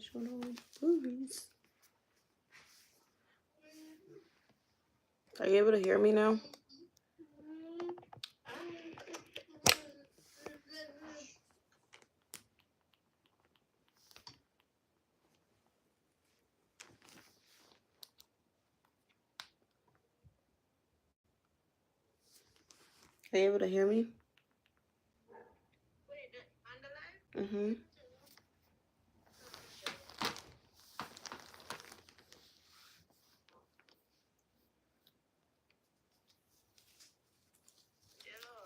showing all the boobies. Are you able to hear me now? Are you able to hear me? Mm-hmm.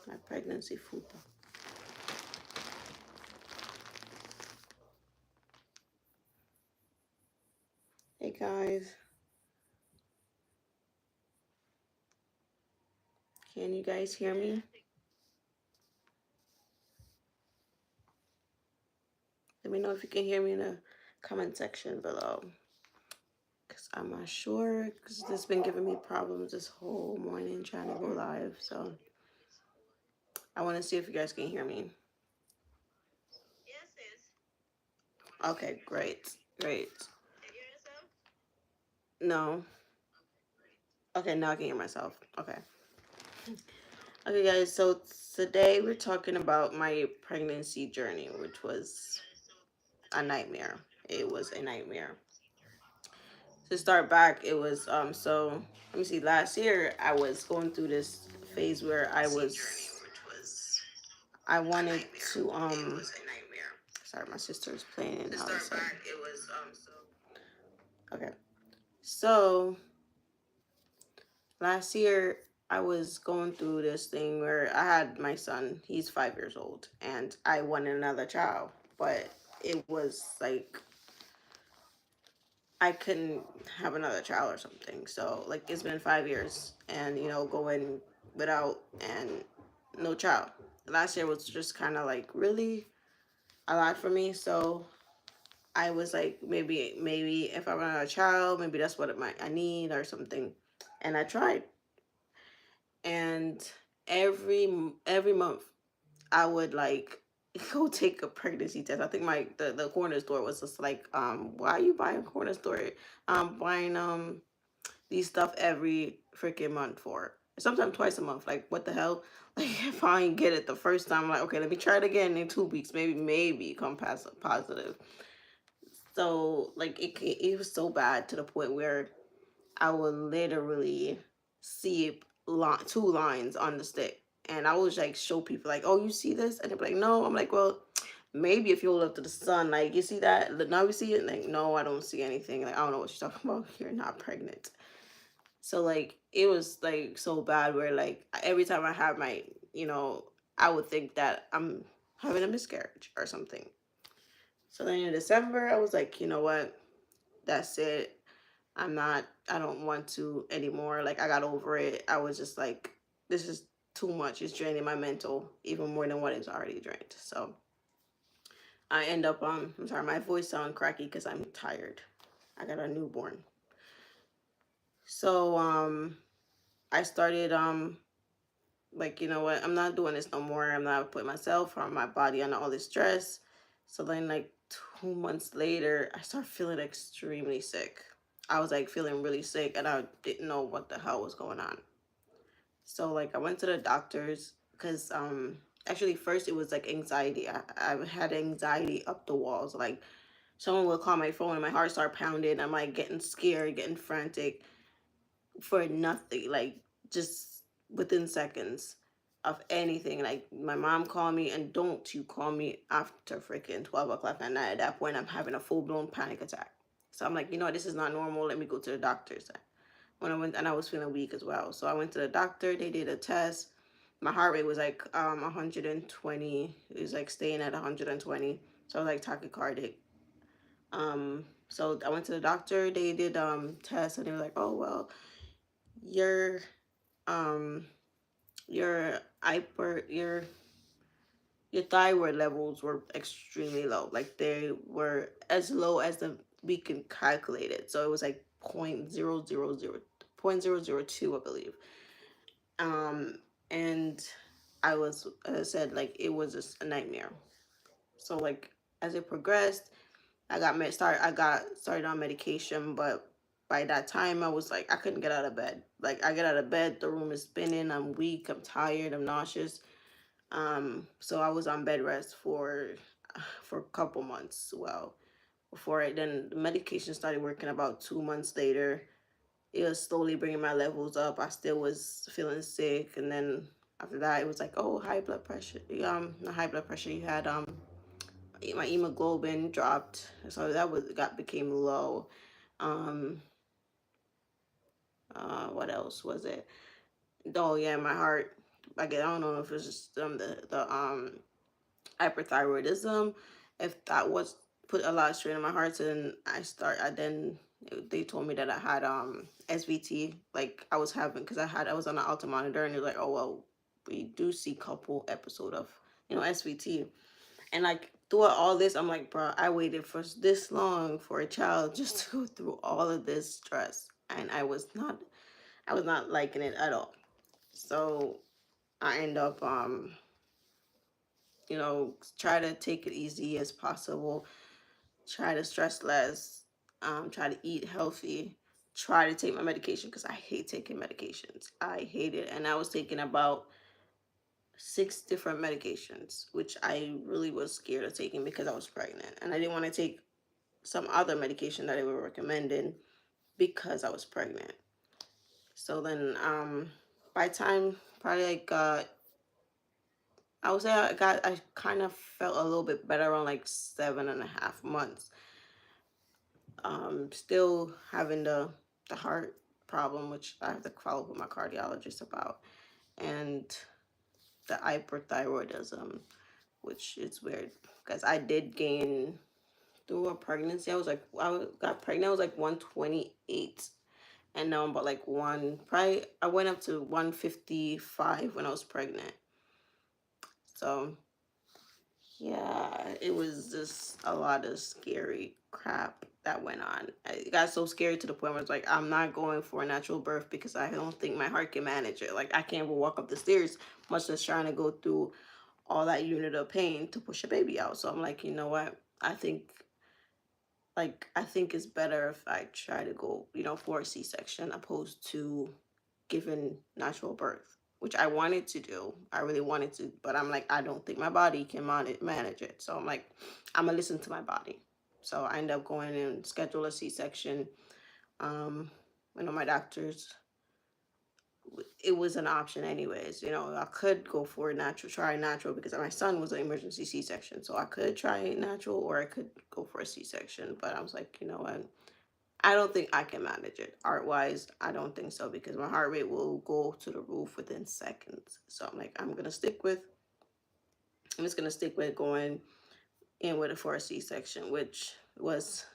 My pregnancy fupa. Hey guys. Can you guys hear me? Let me know if you can hear me in the comment section below. Because I'm not sure. Because this has been giving me problems this whole morning trying to go live. So I want to see if you guys can hear me. Okay, great. Great. No. Okay, now I can hear myself. Okay. Okay, guys. So today we're talking about my pregnancy journey, which was a nightmare. It was a nightmare. To start back, it was so let me see, last year I was going through this phase where I wanted to sorry, my sister's playing in the house. Okay. So last year I was going through this thing where I had my son, he's 5 years old, and I wanted another child, but it was like I couldn't have another child or something. So like it's been 5 years and going without and no child. Last year was just kind of like really a lot for me. So I was like maybe if I want a child, maybe that's what I need or something. And I tried. And every month I would like go take a pregnancy test. I think the corner store was just like, why are you buying corner store? Buying these stuff every freaking month for. Sometimes twice a month. Like what the hell? Like if I ain't get it the first time, I'm like, okay, let me try it again in 2 weeks. Maybe come past positive. So like it was so bad to the point where I would literally see two lines on the stick. And I would like show people like, oh, you see this? And they'd be like, no. I'm like, well, maybe if you hold up to the sun, like you see that? Now you see it? Like, no, I don't see anything. Like, I don't know what you're talking about. You're not pregnant. So like it was like so bad where like every time I have my, I would think that I'm having a miscarriage or something. So then in December, I was like, you know what? That's it. I don't want to anymore. Like I got over it. I was just like, this is too much. It's draining my mental even more than what it's already drained. So I end up, I'm sorry, my voice sounds cracky because I'm tired. I got a newborn. So, I started, like, you know what, I'm not doing this no more. I'm not putting myself or my body under all this stress. So then like 2 months later, I started feeling extremely sick. I was like feeling really sick and I didn't know what the hell was going on. So like I went to the doctors because actually first it was like anxiety. I had anxiety up the walls. Like someone would call my phone and my heart started pounding. I'm like getting scared, getting frantic for nothing. Like just within seconds of anything. Like my mom called me and don't you call me after freaking 12 o'clock at night. At that point I'm having a full-blown panic attack. So I'm like, this is not normal. Let me go to the doctors. When I went, and I was feeling weak as well. So I went to the doctor. They did a test. My heart rate was like 120. It was like staying at 120. So I was like tachycardic. So I went to the doctor. They did tests and they were like, oh well, your um your your thyroid levels were extremely low. Like they were as low as we can calculate it. So it was like 0.002, I believe. And I was, as I said, like it was just a nightmare. So like as it progressed, I got started on medication, but by that time I was like, I couldn't get out of bed. Like, I get out of bed, the room is spinning, I'm weak, I'm tired, I'm nauseous. So I was on bed rest for a couple months. Well, then the medication started working about 2 months later. It was slowly bringing my levels up. I still was feeling sick, and then after that, it was like, oh, high blood pressure. Not high blood pressure. You had my hemoglobin dropped, so that became low. Um, what else was it? Oh yeah, my heart. I don't know if it's just the hyperthyroidism. If that was put a lot of strain on my heart, and I then they told me that I had SVT. Like, I was having, because I was on an Alta monitor, and they're like, oh well, we do see couple episode of SVT. And like, throughout all this, I'm like, bro, I waited for this long for a child just to go through all of this stress, and I was not liking it at all. So I end up try to take it easy as possible, try to stress less, try to eat healthy, try to take my medication, because I hate taking medications. I hate it. And I was taking about 6 different medications, which I really was scared of taking because I was pregnant. And I didn't want to take some other medication that they were recommending because I was pregnant. So then by time probably like I would say I kind of felt a little bit better around like 7.5 months. Still having the heart problem, which I have to follow up with my cardiologist about, and the hyperthyroidism, which is weird because I did gain through a pregnancy. Got pregnant. I was like 128, and now I'm about like I went up to 155 when I was pregnant. So yeah, it was just a lot of scary crap that went on. It got so scary to the point where it's like, I'm not going for a natural birth because I don't think my heart can manage it. Like, I can't even walk up the stairs, much less trying to go through all that unit of pain to push a baby out. So I'm like, you know what? I think it's better if I try to go, for a C-section opposed to giving natural birth, which I wanted to do. I really wanted to, but I'm like, I don't think my body can manage it. So I'm like, I'm gonna listen to my body. So I end up going and schedule a C-section. My doctors, it was an option anyways. I could go for try natural, because my son was an emergency C-section. So I could try natural, or I could go for a C-section. But I was like, you know what? I don't think I can manage it. Art-wise, I don't think so, because my heart rate will go to the roof within seconds. So I'm like, I'm just gonna stick with going in with it for a C-section, which it was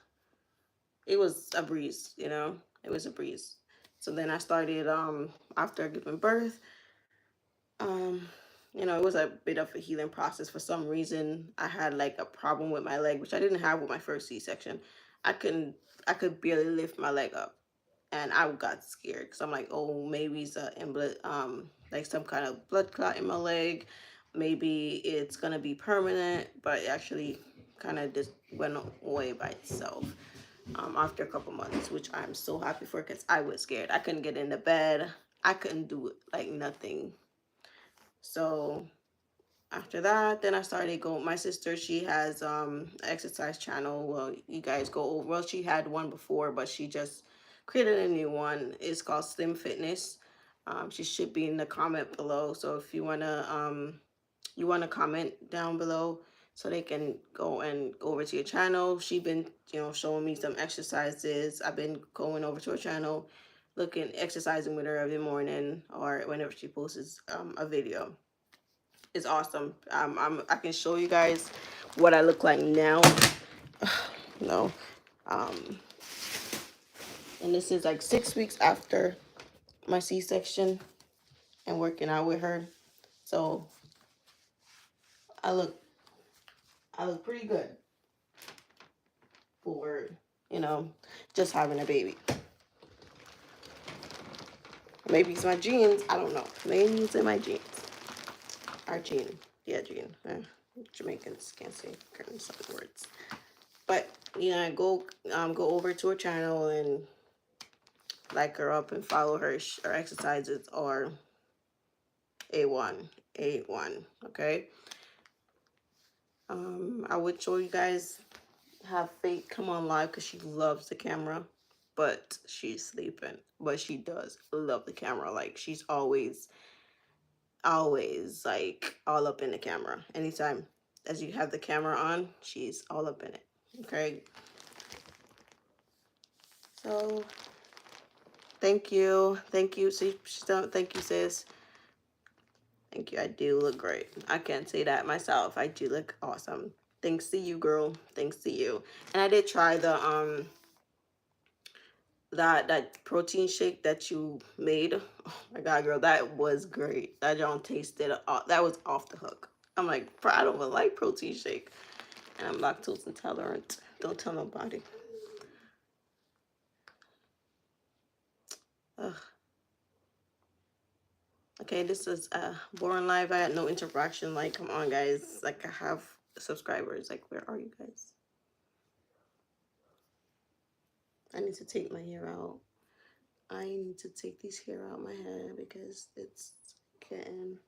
a breeze, It was a breeze. So then I started after giving birth, um, it was a bit of a healing process. For some reason, I had like a problem with my leg, which I didn't have with my first C-section. I could barely lift my leg up, and I got scared because I'm like, oh, maybe it's like some kind of blood clot in my leg. Maybe it's gonna be permanent, but it actually kind of just went away by itself after a couple months, which I'm so happy for, because I was scared. I couldn't get into bed. I couldn't do like nothing. So after that, then I started going. My sister, she has an exercise channel. Well, you guys go over. Well, she had one before, but she just created a new one. It's called Slim Fitness. She should be in the comment below. So if you wanna comment down below, so they can go over to your channel. She been showing me some exercises. I've been going over to her channel, exercising with her every morning or whenever she posts a video. It's awesome. I can show you guys what I look like now. No. And this is like 6 weeks after my C-section and working out with her. So I look pretty good for, just having a baby. Maybe it's my genes. I don't know. Maybe it's in my genes. Our gene. Yeah, gene. Jamaicans can't say certain words. But yeah, go over to her channel and like her up and follow her. Her exercises are A1, A1. Okay. I would show you guys have Faith come on live because she loves the camera, but she's sleeping. But she does love the camera. Like she's always like all up in the camera. Anytime as you have the camera on, she's all up in it. Okay. So thank you. See, she's done. Thank you, sis. Thank you. I do look great. I can't say that myself. I do look awesome. Thanks to you, girl. Thanks to you. And I did try the that protein shake that you made. Oh my god, girl, that was great. That John tasted that was off the hook. I'm like, bro, I don't even like protein shake, and I'm lactose intolerant. Don't tell nobody. Ugh. Okay, this is boring live. I had no interaction. Like, come on, guys. Like, I have subscribers. Like, where are you guys? I need to take my hair out. I need to take this hair out my hair because it's getting.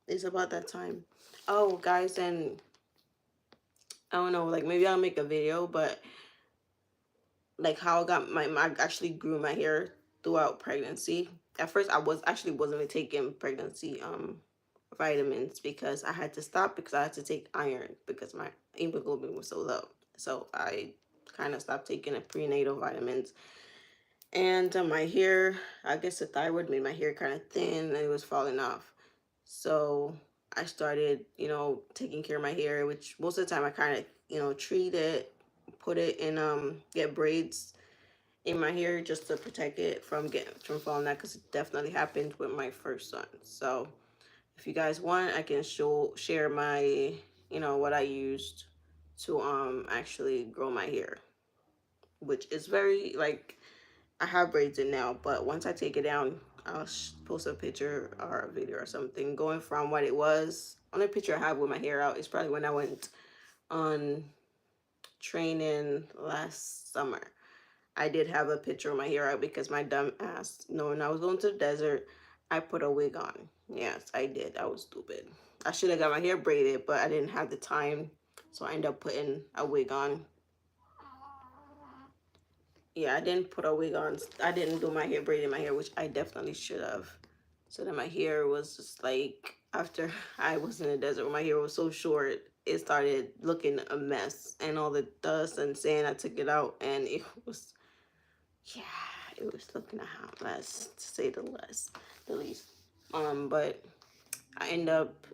It's about that time. Oh, guys, and I don't know. Like, maybe I'll make a video, but like how I got I actually grew my hair throughout pregnancy. At first, I wasn't taking pregnancy vitamins because I had to stop because I had to take iron because my hemoglobin was so low. So I kind of stopped taking the prenatal vitamins. And my hair, I guess the thyroid made my hair kind of thin and it was falling off. So I started, taking care of my hair, which most of the time I kind of, treat it, put it in, get braids in my hair just to protect it from falling out because it definitely happened with my first son. So if you guys want, I can share my, what I used to actually grow my hair, which is very like I have braids in now, but once I take it down, I'll post a picture or a video or something going from what it was. Only picture I have with my hair out is probably when I went on training last summer. I did have a picture of my hair out because my dumb ass, knowing I was going to the desert, I put a wig on. Yes, I did. I was stupid. I should have got my hair braided, but I didn't have the time. So I ended up putting a wig on. Yeah, I didn't put a wig on. I didn't do my hair, braiding my hair, which I definitely should have. So that my hair was just like, after I was in the desert, my hair was so short, it started looking a mess. And all the dust and sand, I took it out and it was, yeah, it was looking a hot mess, to say the least. But I ended up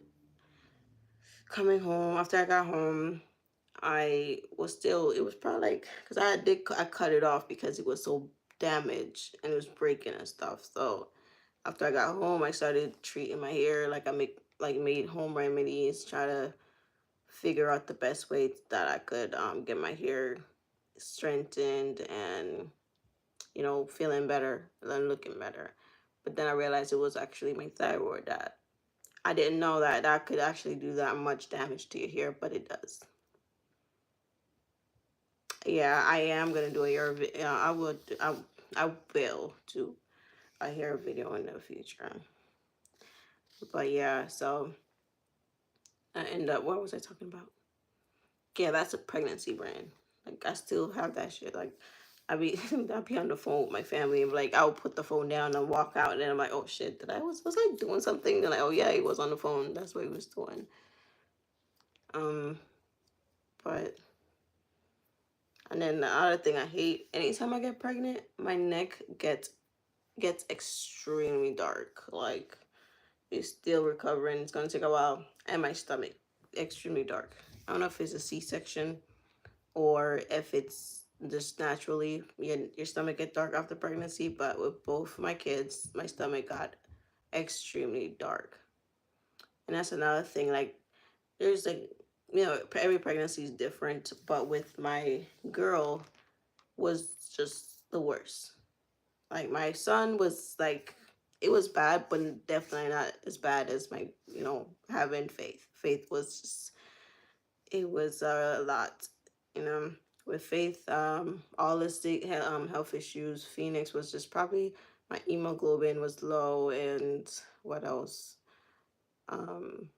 coming home. After I got home, I was still, it was probably like, because I cut it off because it was so damaged and it was breaking and stuff. So after I got home, I started treating my hair. Like made home remedies, try to figure out the best way that I could get my hair strengthened and, feeling better and looking better. But then I realized it was actually my thyroid that I didn't know that could actually do that much damage to your hair, but it does. Yeah, I am gonna do a hair video. I will do a hair video in the future. But yeah, so I end up. What was I talking about? Yeah, that's a pregnancy brand. Like I still have that shit. Like I'll be on the phone with my family and like I'll put the phone down and walk out and then I'm like, oh shit, was I doing something? And like, oh yeah, he was on the phone. That's what he was doing. Um, but and then the other thing I hate, anytime I get pregnant, my neck gets extremely dark. Like it's still recovering. It's gonna take a while. And my stomach, extremely dark. I don't know if it's a C-section or if it's just naturally your stomach get dark after pregnancy. But with both my kids, my stomach got extremely dark. And that's another thing. Like there's like every pregnancy is different. But with my girl, was just the worst. Like my son was like, it was bad, but definitely not as bad as my, having Faith. Faith was just, it was a lot. you know, with Faith, all the health issues. Phoenix was just probably my hemoglobin was low, and what else? Um,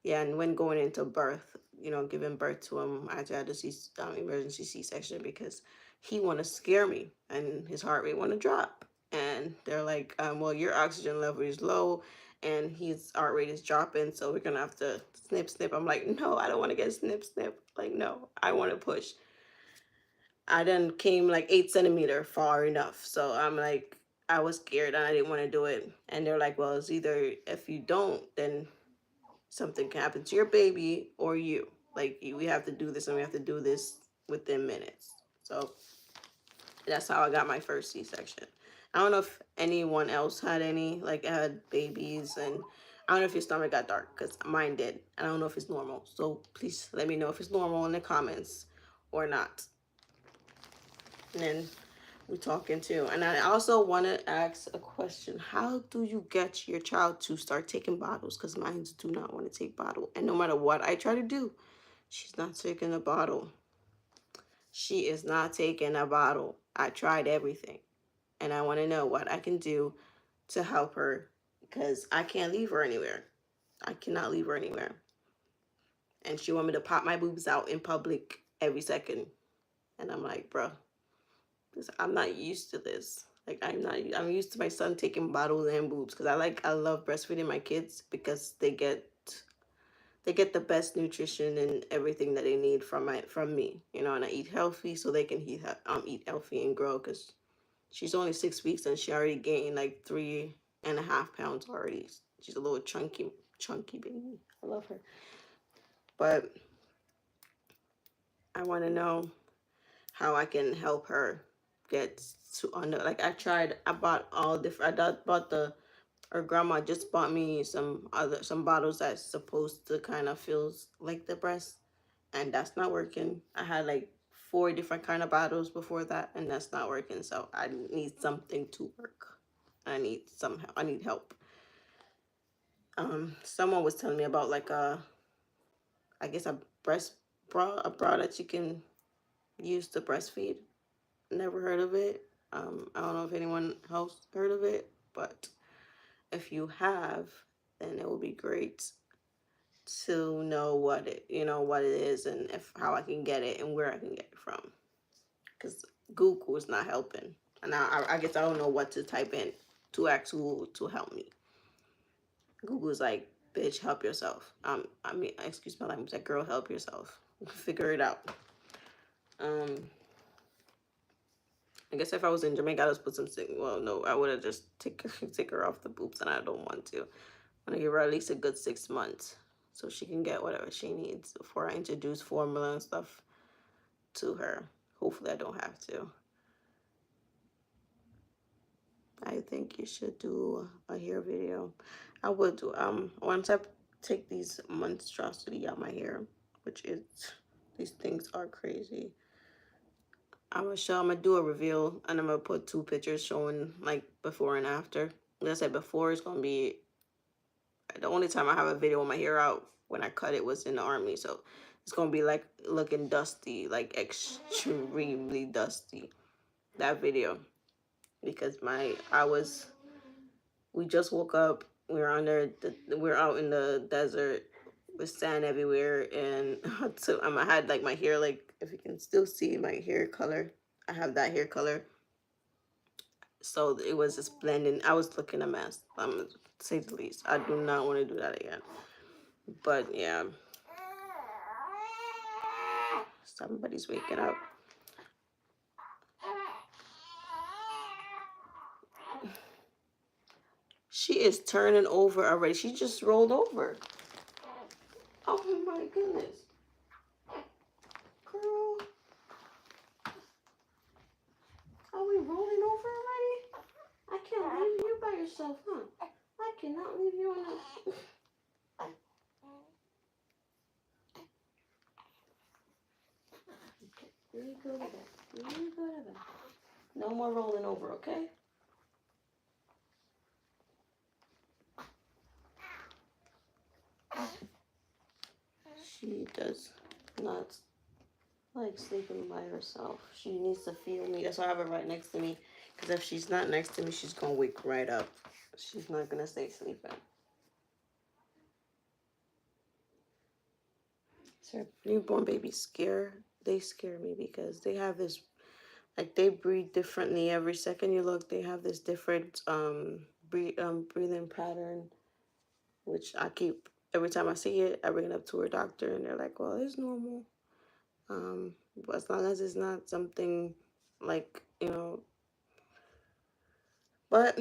yeah, and when going into birth, you know, giving birth to him, I had to see emergency C-section because he want to scare me and his heart rate want to drop. And they're like, well, your oxygen level is low and his heart rate is dropping, so we're gonna have to snip, snip. I'm like, no, I don't want to get snip, snip. Like, no, I want to push. I then came like 8 centimeter far enough, so I'm like, I was scared and I didn't want to do it. And they're like, well, it's either if you don't, then something can happen to your baby or you. Like, we have to do this and we have to do this within minutes. So that's how I got my first C-section. I don't know if anyone else had any, like, had babies, and I don't know if your stomach got dark because mine did. I don't know if it's normal. So please let me know if it's normal in the comments or not. And then we're talking too. And I also want to ask a question. How do you get your child to start taking bottles? Because mine do not want to take bottle. And no matter what I try to do, she's not taking a bottle. She is not taking a bottle. I tried everything. And I want to know what I can do to help her because I can't leave her anywhere. I cannot leave her anywhere. And she want me to pop my boobs out in public every second. And I'm like, bro, I'm not used to this. Like, I'm used to my son taking bottles and boobs because I love breastfeeding my kids because they get the best nutrition and everything that they need from me, you know. And I eat healthy so they can eat healthy and grow because she's only 6 weeks and she already gained like 3.5 pounds already. She's a little chunky baby. I love her. But I want to know how I can help her get to under, like, I bought all different, her grandma just bought me some bottles that's supposed to kind of feels like the breast, and that's not working. I had like 4 different kind of bottles before that, and that's not working. So I need something to work. I need help. Someone was telling me about like I guess a breast bra, that you can use to breastfeed. Never heard of it. I don't know if anyone else heard of it, but if you have, then it will be great to know what it is, and how I can get it and where I can get it from. Because Google is not helping, and I guess I don't know what to type in to ask Google to help me. Google's like, bitch, help yourself. I mean, excuse my language, like, girl, help yourself. Figure it out. I guess if I was in Jamaica, I'd just put some. Well, no, I would have just take her off the boobs, and I don't want to. I'm gonna give her at least a good 6 months so she can get whatever she needs before I introduce formula and stuff to her. Hopefully, I don't have to. I think you should do a hair video. I would do. Once I take these monstrosity out my hair, which is, these things are crazy. I'm gonna do a reveal, and I'm gonna put 2 pictures showing like before and after. Like I said before, it's gonna be the only time I have a video with my hair out when I cut it was in the army, so it's gonna be like looking dusty, like extremely dusty, that video, because we just woke up, we're out in the desert with sand everywhere, and so I had like my hair, like, if you can still see my hair color, I have that hair color. So it was just blending. I was looking a mess, to say the least. I do not want to do that again. But yeah, somebody's waking up. She is turning over already. She just rolled over. Oh my goodness. Girl. Are we rolling over already? I can't leave you by yourself, huh? I cannot leave you on the... You go to bed. You go to bed. No more rolling over, okay? She does not like sleeping by herself. She needs to feel me. That's why I have her right next to me. Because if she's not next to me, she's going to wake right up. She's not going to stay sleeping. So newborn babies they scare me because they have this, like they breathe differently every second you look. They have this different breathing pattern, which I keep, every time I see it, I bring it up to her doctor and they're like, well, it's normal. But as long as it's not something like, but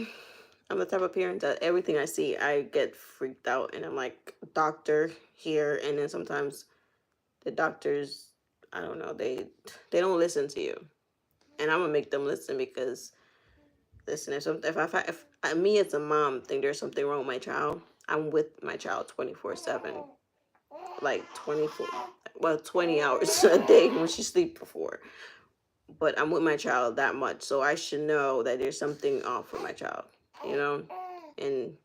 I'm the type of parent that everything I see, I get freaked out and I'm like, doctor here. And then sometimes the doctors, I don't know, they don't listen to you. And I'm gonna make them listen because, listen, if me as a mom think there's something wrong with my child, I'm with my child 24/7, like 20 hours a day when she sleep before. But I'm with my child that much, so I should know that there's something off with my child, you know. And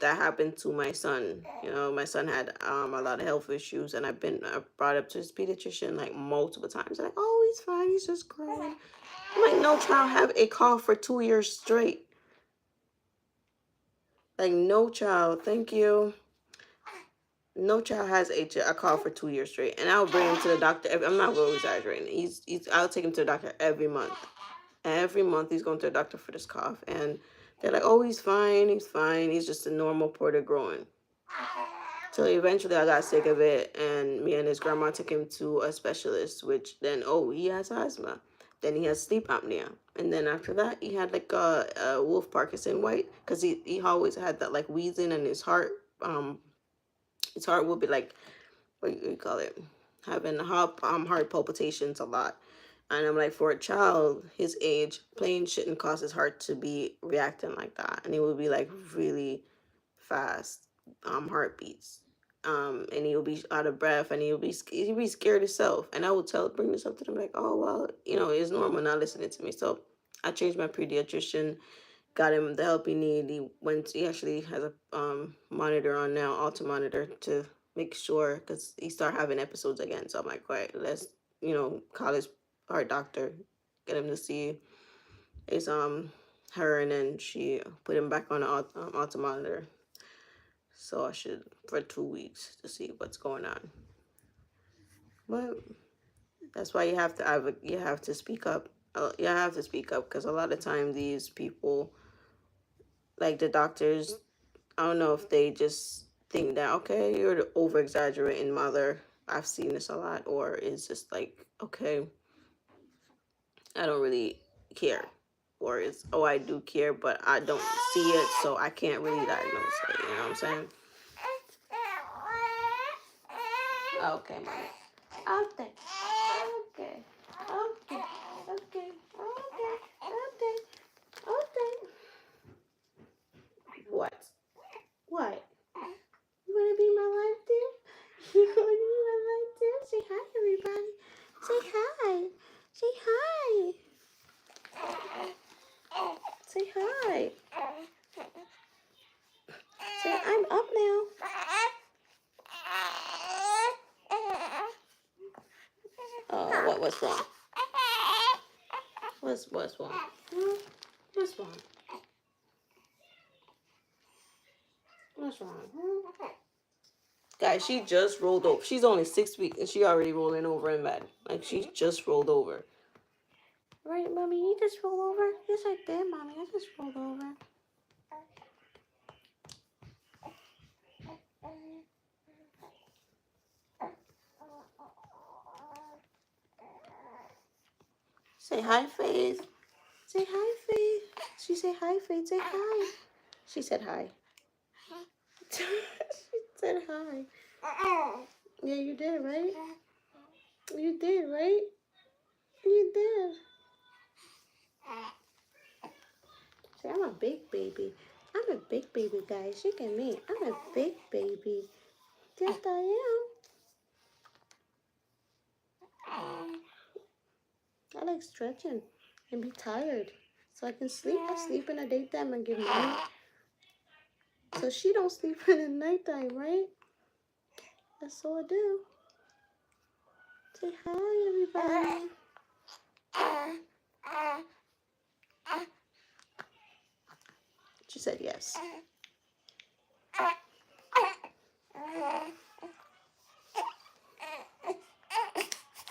that happened to my son. My son had a lot of health issues, and I brought up to his pediatrician like multiple times. Like, oh, he's fine, he's just growing. I'm like, no child have a cough for 2 years straight. Like, no child, thank you. No child has a cough for 2 years straight, and I'll bring him to the doctor. I'm not really exaggerating. I'll take him to the doctor every month. Every month he's going to the doctor for this cough, and they're like, oh, he's fine, he's just a normal Porter growing. So eventually I got sick of it, and me and his grandma took him to a specialist, which then, oh, he has asthma. Then he has sleep apnea. And then after that, he had like a Wolf Parkinson White, because he always had that like wheezing, and his heart would be like, what do you call it? Having heart palpitations a lot. And I'm like, for a child his age, pain shouldn't cause his heart to be reacting like that. And it would be like really fast heartbeats. And he'll be out of breath, and he'll be scared himself. And I would bring this up to them like, oh well, it's normal, not listening to me. So I changed my pediatrician, got him the help he need. He actually has a monitor on now, Alta monitor, to make sure, because he started having episodes again. So I'm like, right, let's call his heart doctor, get him to see his her, and then she put him back on the Alta monitor. So I should, for 2 weeks, to see what's going on. But that's why you have to speak up. You have to speak up, because a lot of time these people, like the doctors, I don't know if they just think that, okay, you're the over exaggerating mother. I've seen this a lot. Or it's just like, okay, I don't really care. Or it's, oh, I do care, but I don't see it, so I can't really diagnose it. You know what I'm saying? Okay, mommy. Okay. Okay. Okay. Okay. Okay. Okay. Okay. What? What? You want to be my life too? You want to be my life too? Say hi, everybody. Say hi. Say hi. Say hi. Say, I'm up now. Oh, what's wrong? What's wrong? What's wrong? What's wrong? Guys, she just rolled over. She's only 6 weeks and she already rolling over in bed. Like, she just rolled over. Right, mommy? You just rolled over? Yes, I did, mommy. I just rolled over. Say hi, Faith. Say hi, Faith. She said hi, Faith. Say hi. She said hi. She said hi. Yeah, you did, right? You did, right? You did. Say, I'm a big baby. I'm a big baby, guys. Look at me. I'm a big baby. Yes, I am. I like stretching and be tired, so I can sleep. I sleep in the daytime and give mommy, so she don't sleep in the nighttime, right? That's all I do. Say hi, everybody. She said yes.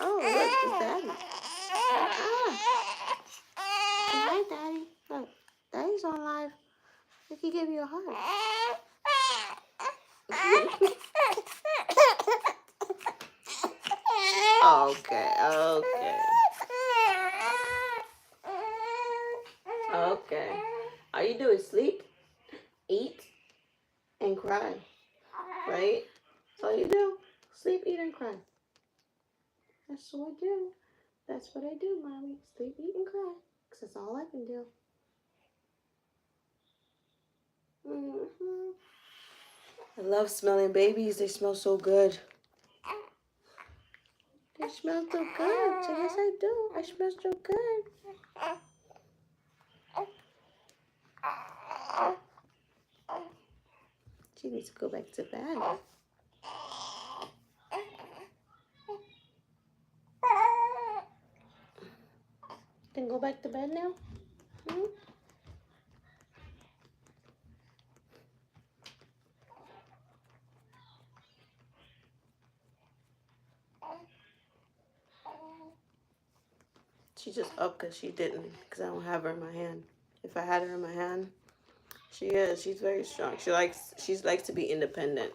Oh, look, it's Daddy. Say hi, Daddy. Look, Daddy's on live. He can give you a hug. Okay, okay. Okay. All you do is sleep, eat, and cry. Right? That's all you do. Sleep, eat, and cry. That's what I do. That's what I do, Mommy. Sleep, eat, and cry. Because that's all I can do. I love smelling babies. They smell so good. They smell so good. So yes, I do. I smell so good. She needs to go back to bed. Then go back to bed now? She's just up because she didn't. Because I don't have her in my hand. If I had her in my hand, she is. She's very strong. She likes to be independent.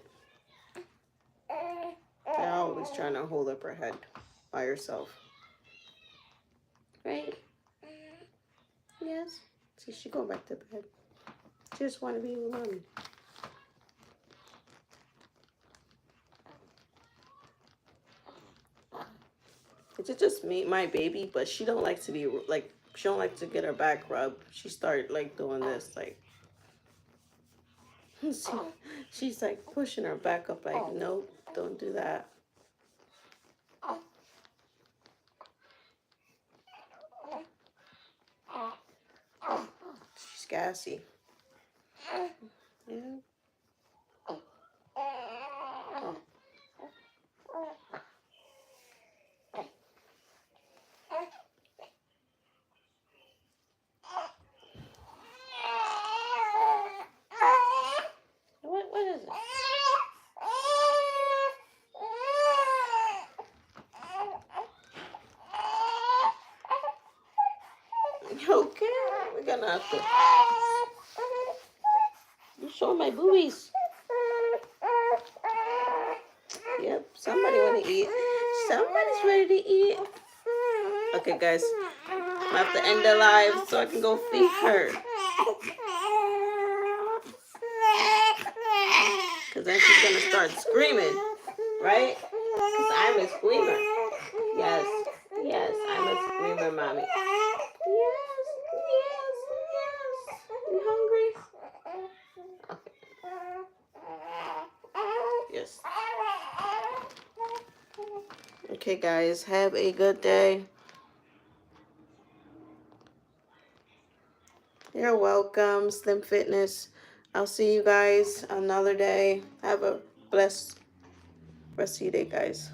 They're always trying to hold up her head by herself. Right? Yes. See, she go back to bed. She just want to be with Mommy. It's just me, my baby, but she don't like to be like. She don't like to get her back rubbed. She started like doing this, like. She's like pushing her back up, like, nope, don't do that. She's gassy. Yeah. What is it? Okay, we're gonna have to. You show my boobies. Yep, somebody wanna eat. Somebody's ready to eat. Okay, guys, I have to end the live so I can go feed her. Because then she's gonna start screaming, right? Because I'm a screamer. Yes, yes, I'm a screamer, Mommy. Yes, yes, yes. You hungry? Yes. Okay, guys, have a good day. You're welcome, Slim Fitness. I'll see you guys another day. Have a blessed rest of your day, guys.